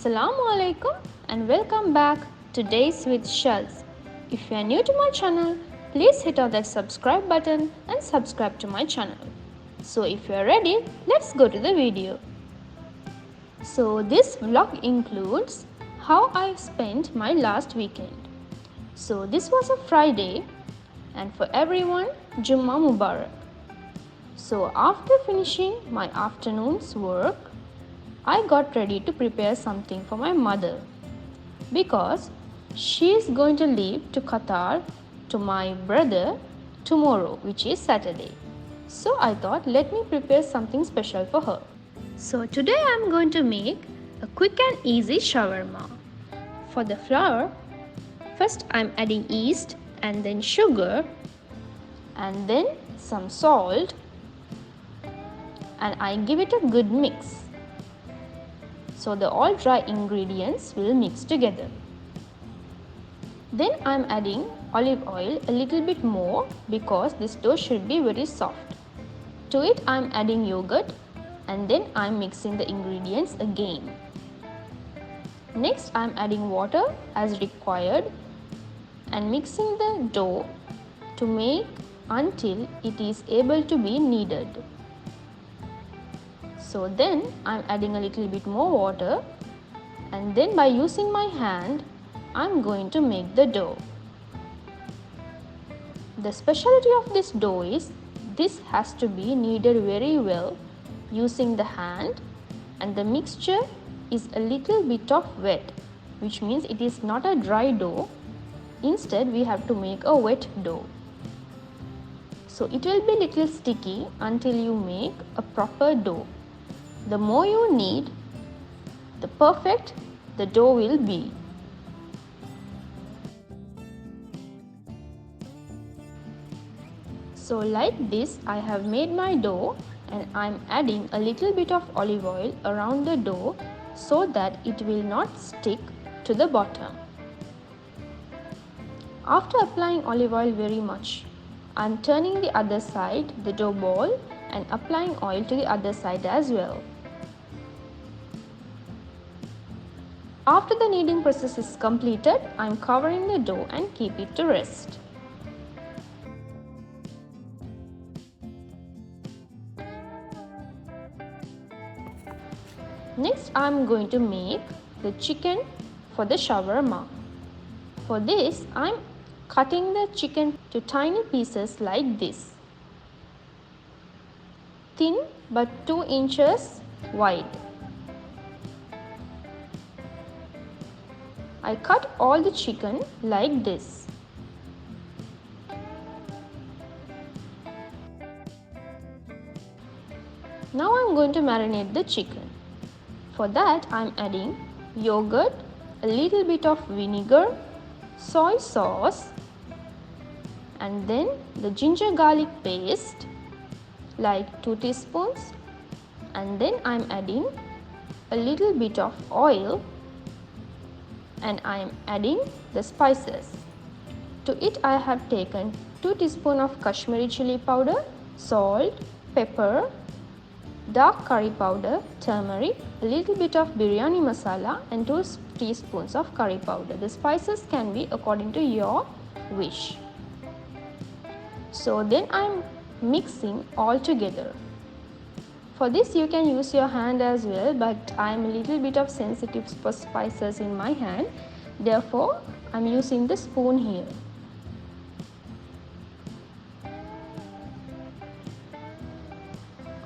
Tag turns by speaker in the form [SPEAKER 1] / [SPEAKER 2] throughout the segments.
[SPEAKER 1] Assalamu alaikum and welcome back to Days with Shaz. If you are new to my channel, please hit on that subscribe button and subscribe to my channel. So if you are ready, let's go to the video. So this vlog includes how I spent my last weekend. So this was a Friday and for everyone, Jummah Mubarak. So after finishing my afternoon's work, I got ready to prepare something for my mother because she is going to leave to Qatar to my brother tomorrow, which is Saturday. So I thought, let me prepare something special for her. So today I am going to make a quick and easy shawarma. For the flour, first I am adding yeast and then sugar and then some salt, and I give it a good mix. So the all dry ingredients will mix together. Then I am adding olive oil a little bit more because this dough should be very soft. To it I am adding yogurt and then I am mixing the ingredients again. Next I am adding water as required and mixing the dough to make until it is able to be kneaded. So then I am adding a little bit more water and then by using my hand I am going to make the dough. The specialty of this dough is this has to be kneaded very well using the hand, and the mixture is a little bit of wet, which means it is not a dry dough. Instead we have to make a wet dough. So it will be little sticky until you make a proper dough. The more you knead, the perfect the dough will be. So like this I have made my dough and I am adding a little bit of olive oil around the dough so that it will not stick to the bottom. After applying olive oil very much, I am turning the other side, the dough ball, and applying oil to the other side as well. After the kneading process is completed, I am covering the dough and keep it to rest. Next I am going to make the chicken for the shawarma. For this I am cutting the chicken to tiny pieces like this. Thin but 2 inches wide. I cut all the chicken like this. Now I am going to marinate the chicken. For that I am adding yogurt, a little bit of vinegar, soy sauce, and then the ginger garlic paste like 2 teaspoons, and then I am adding a little bit of oil and I am adding the spices. To it I have taken 2 teaspoons of Kashmiri chili powder, salt, pepper, dark curry powder, turmeric, a little bit of biryani masala and 2 teaspoons of curry powder. The spices can be according to your wish. So then I am mixing all together. For this you can use your hand as well, but I am a little bit of sensitive for spices in my hand. Therefore, I am using the spoon here.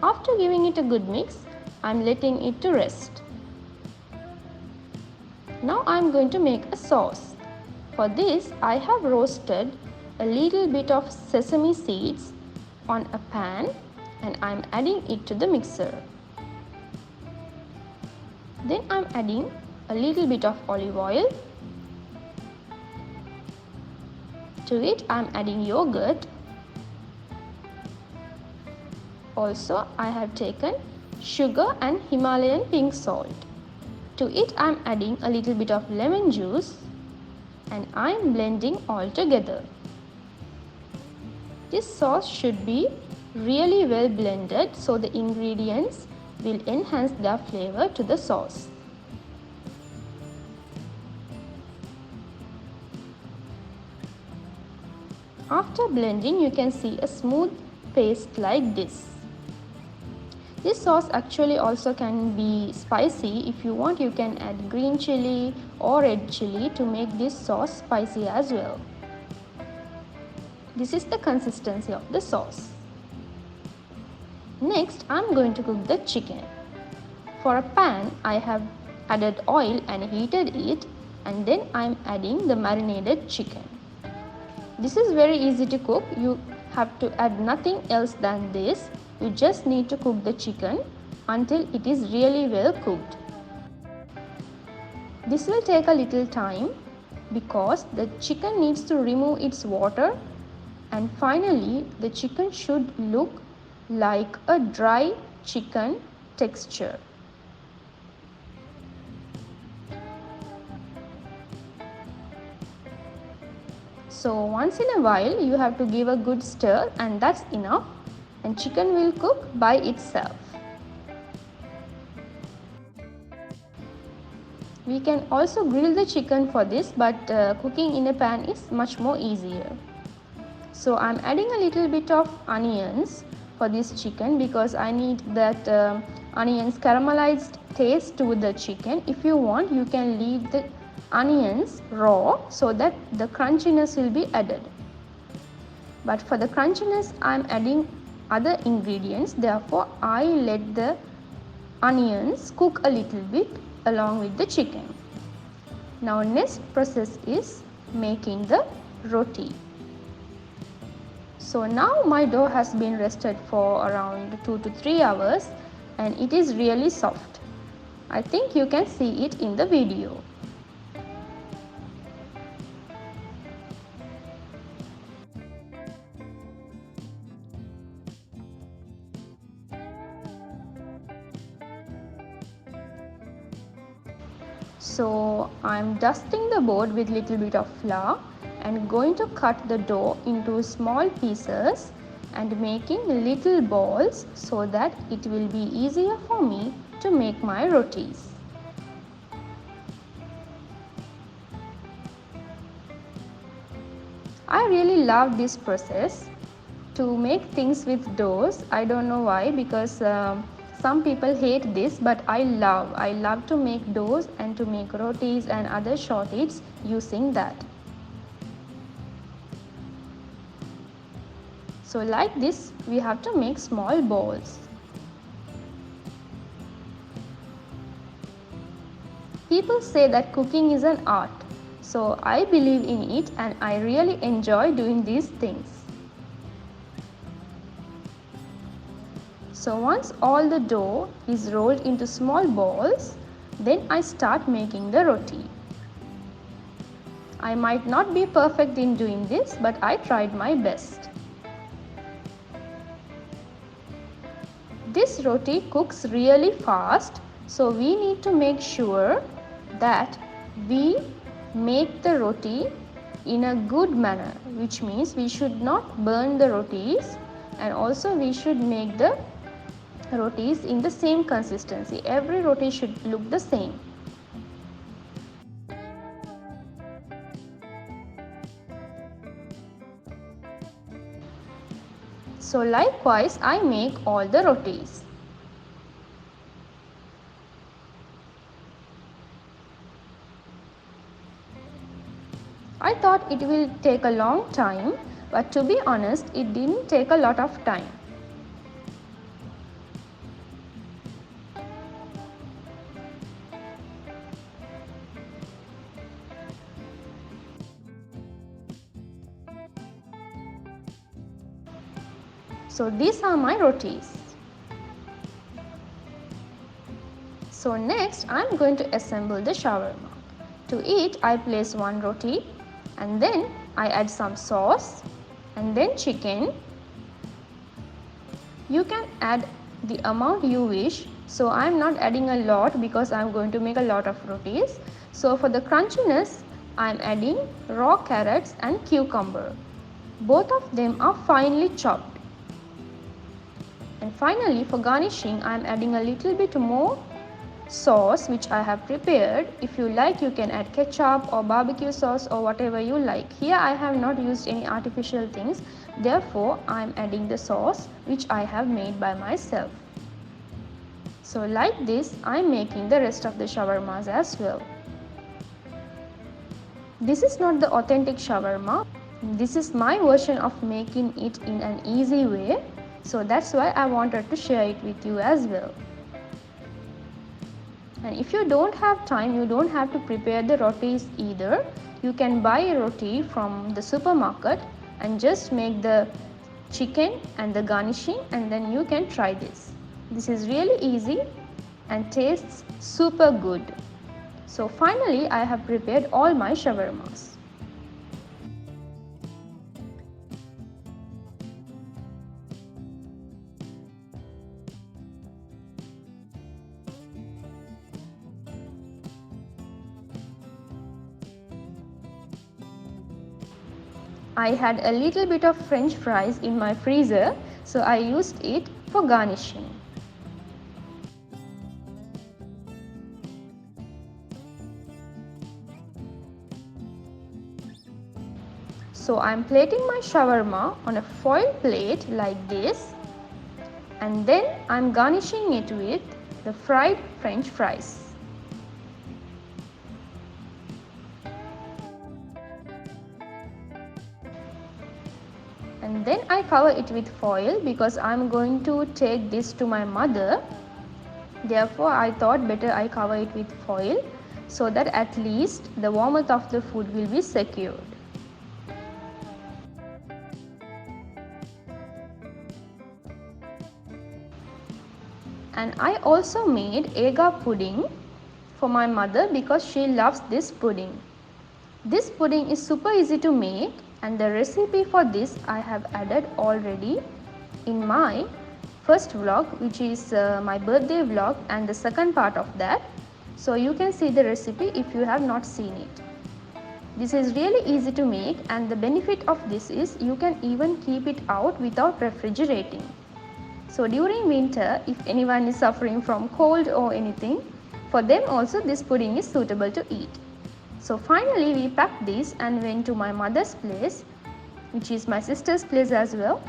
[SPEAKER 1] After giving it a good mix, I am letting it to rest. Now I am going to make a sauce. For this, I have roasted a little bit of sesame seeds on a pan and I am adding it to the mixer. Then I am adding a little bit of olive oil. To it I am adding yogurt. Also I have taken sugar and Himalayan pink salt. To it I am adding a little bit of lemon juice and I am blending all together. This sauce should be really well blended so the ingredients will enhance their flavor to the sauce. After blending, you can see a smooth paste like this. This sauce actually also can be spicy. If you want, you can add green chili or red chili to make this sauce spicy as well. This is the consistency of the sauce. Next, I am going to cook the chicken. For a pan, I have added oil and heated it, and then I am adding the marinated chicken. This is very easy to cook. You have to add nothing else than this. You just need to cook the chicken until it is really well cooked. This will take a little time because the chicken needs to remove its water, and finally the chicken should look like a dry chicken texture. So once in a while you have to give a good stir, and that's enough, and chicken will cook by itself. We can also grill the chicken for this, but cooking in a pan is much more easier. So I'm adding a little bit of onions for this chicken because I need that onions caramelized taste to the chicken. If you want, you can leave the onions raw so that the crunchiness will be added. But for the crunchiness, I'm adding other ingredients. Therefore, I let the onions cook a little bit along with the chicken. Now next process is making the roti. So now my dough has been rested for around 2 to 3 hours and it is really soft. I think you can see it in the video. So I'm dusting the board with little bit of flour and going to cut the dough into small pieces and making little balls so that it will be easier for me to make my rotis. I really love this process to make things with doughs. I don't know why, because some people hate this, but I love to make doughs and to make rotis and other short eats using that. So like this, we have to make small balls. People say that cooking is an art, so I believe in it and I really enjoy doing these things. So once all the dough is rolled into small balls, then I start making the roti. I might not be perfect in doing this, but I tried my best. This roti cooks really fast, so we need to make sure that we make the roti in a good manner, which means we should not burn the rotis, and also we should make the rotis in the same consistency. Every roti should look the same. So likewise, I make all the rotis. I thought it will take a long time, but to be honest, it didn't take a lot of time. So these are my rotis. So next I am going to assemble the shawarma. To eat, I place one roti and then I add some sauce and then chicken. You can add the amount you wish. So I am not adding a lot because I am going to make a lot of rotis. So for the crunchiness, I am adding raw carrots and cucumber. Both of them are finely chopped. And finally, for garnishing, I am adding a little bit more sauce which I have prepared. If you like, you can add ketchup or barbecue sauce or whatever you like. Here I have not used any artificial things, therefore I am adding the sauce which I have made by myself. So like this I am making the rest of the shawarmas as well. This is not the authentic shawarma. This is my version of making it in an easy way. So that's why I wanted to share it with you as well. And if you don't have time, you don't have to prepare the rotis either. You can buy a roti from the supermarket and just make the chicken and the garnishing, and then you can try this. This is really easy and tastes super good. So finally I have prepared all my shawarmas. I had a little bit of French fries in my freezer, so I used it for garnishing. So I am plating my shawarma on a foil plate like this, and then I am garnishing it with the fried French fries. And then I cover it with foil because I am going to take this to my mother. Therefore I thought better I cover it with foil so that at least the warmth of the food will be secured. And I also made Egar Pudding for my mother because she loves this pudding. This pudding is super easy to make, and the recipe for this I have added already in my first vlog, which is my birthday vlog, and the second part of that. So you can see the recipe if you have not seen it. This is really easy to make, and the benefit of this is you can even keep it out without refrigerating. So during winter, if anyone is suffering from cold or anything, for them also this pudding is suitable to eat. So finally we packed this and went to my mother's place, which is my sister's place as well.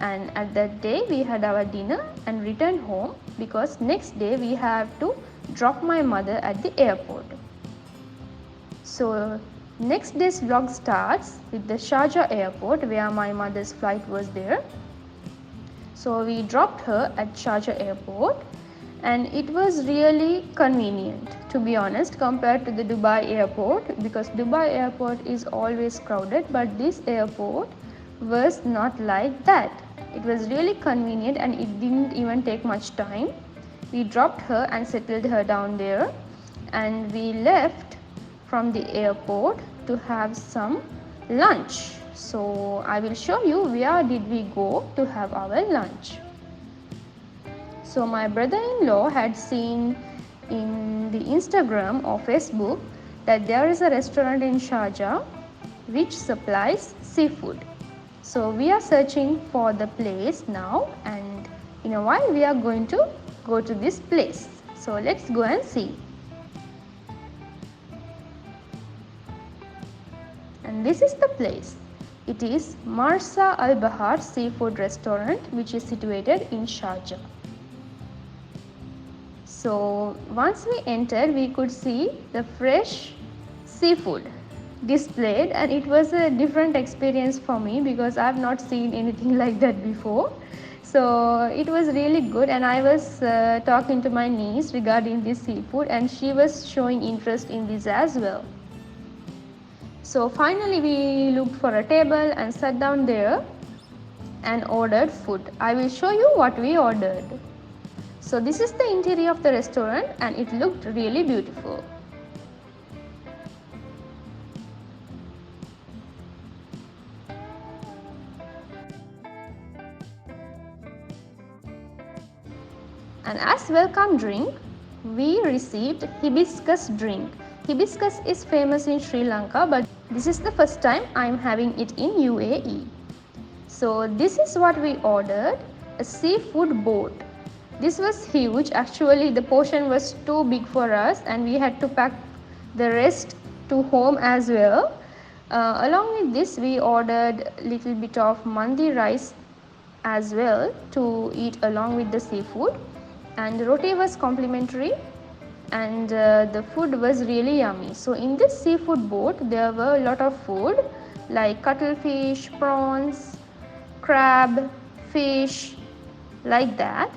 [SPEAKER 1] And at that day we had our dinner and returned home because next day we have to drop my mother at the airport. So next day's vlog starts with the Sharjah airport where my mother's flight was there. So we dropped her at Sharjah airport, and it was really convenient, to be honest, compared to the Dubai airport, because Dubai airport is always crowded, but this airport was not like that. It was really convenient and it didn't even take much time. We dropped her and settled her down there, and we left from the airport to have some lunch. So I will show you where did we go to have our lunch. So my brother-in-law had seen in the Instagram or Facebook that there is a restaurant in Sharjah which supplies seafood. So we are searching for the place now, and in a while we are going to go to this place. So let's go and see. And this is the place. It is Marsa Albahr Seafood Restaurant, which is situated in Sharjah. So once we entered, we could see the fresh seafood displayed, and it was a different experience for me because I have not seen anything like that before. So it was really good, and I was talking to my niece regarding this seafood, and she was showing interest in this as well. So finally we looked for a table and sat down there and ordered food. I will show you what we ordered. So this is the interior of the restaurant, and it looked really beautiful. And as welcome drink, we received hibiscus drink. Hibiscus is famous in Sri Lanka, but this is the first time I am having it in UAE. So this is what we ordered, a seafood boat. This was huge. Actually, the portion was too big for us and we had to pack the rest to home as well. Along with this, we ordered little bit of mandi rice as well to eat along with the seafood, and roti was complimentary, and the food was really yummy. So in this seafood boat there were a lot of food like cuttlefish, prawns, crab, fish, like that,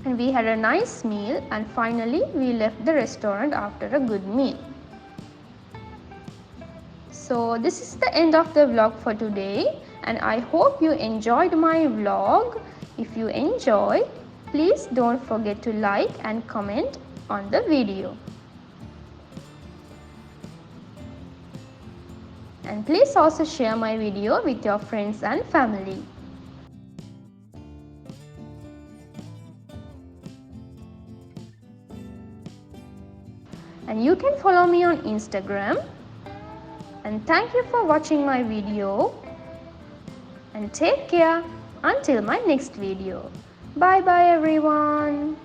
[SPEAKER 1] and we had a nice meal, and finally we left the restaurant after a good meal. So this is the end of the vlog for today, and I hope you enjoyed my vlog. If you enjoyed, please don't forget to like and comment on the video. And please also share my video with your friends and family. And you can follow me on Instagram. And thank you for watching my video. And take care until my next video. Bye bye everyone.